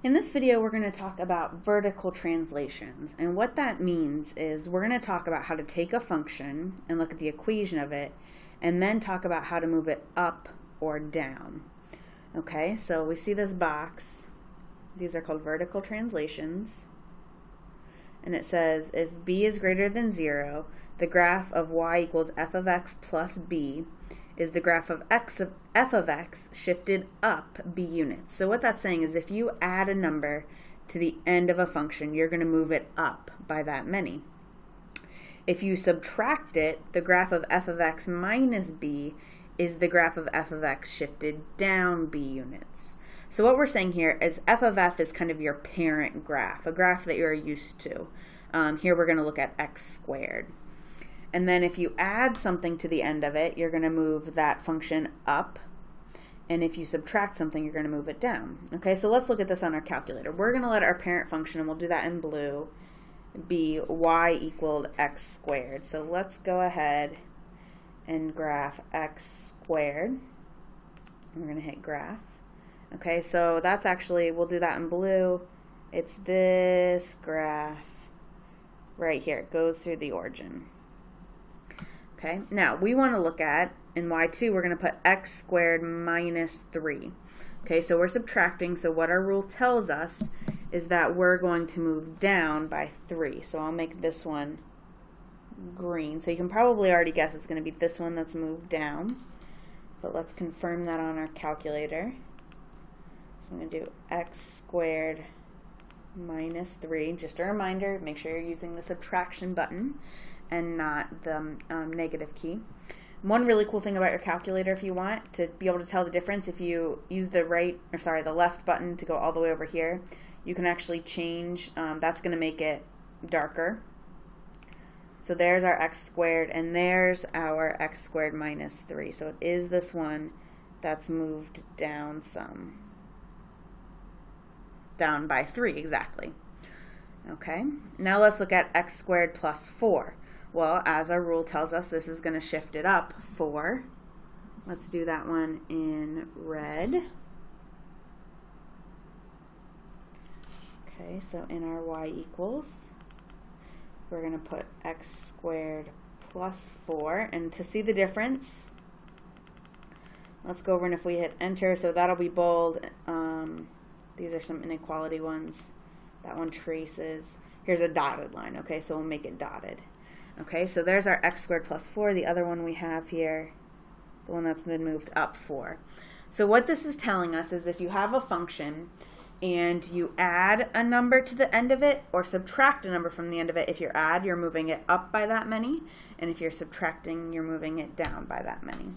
In this video, we're going to talk about vertical translations. And what that means is we're going to talk about how to take a function and look at the equation of it, and then talk about how to move it up or down. Okay, so we see this box. These are called vertical translations. And it says, if b is greater than 0, the graph of y equals f of x plus b is the graph of f of x shifted up b units. So what that's saying is if you add a number to the end of a function, you're going to move it up by that many. If you subtract it, the graph of f of x minus b is the graph of f of x shifted down b units. So what we're saying here is f of f is kind of your parent graph, a graph that you're used to. Here we're going to look at x squared. And then if you add something to the end of it, you're going to move that function up. And if you subtract something, you're going to move it down. Okay, so let's look at this on our calculator. We're going to let our parent function, and we'll do that in blue, be y equaled x squared. So let's go ahead and graph x squared. We're going to hit graph. Okay, so that's actually, we'll do that in blue. It's this graph right here. It goes through the origin. Okay, now we want to look at, in y2, we're going to put x squared minus 3. Okay, so we're subtracting, so what our rule tells us is that we're going to move down by 3. So I'll make this one green. So you can probably already guess it's going to be this one that's moved down. But let's confirm that on our calculator. So I'm going to do x squared minus 3. Just a reminder, make sure you're using the subtraction button and not the negative key. One really cool thing about your calculator, if you want to be able to tell the difference, if you use the left button to go all the way over here, you can actually change, that's going to make it darker. So there's our x squared, and there's our x squared minus 3. So it is this one that's moved down some. Down by 3, exactly. Okay, now let's look at x squared plus 4. Well, as our rule tells us, this is going to shift it up 4. Let's do that one in red. Okay, so in our y equals, we're going to put x squared plus 4. And to see the difference, let's go over, and if we hit enter, so that'll be bold. These are some inequality ones. That one traces. Here's a dotted line, okay, so we'll make it dotted. Okay, so there's our x squared plus 4. The other one we have here, the one that's been moved up 4. So what this is telling us is if you have a function and you add a number to the end of it or subtract a number from the end of it, if you add, you're moving it up by that many, and if you're subtracting, you're moving it down by that many.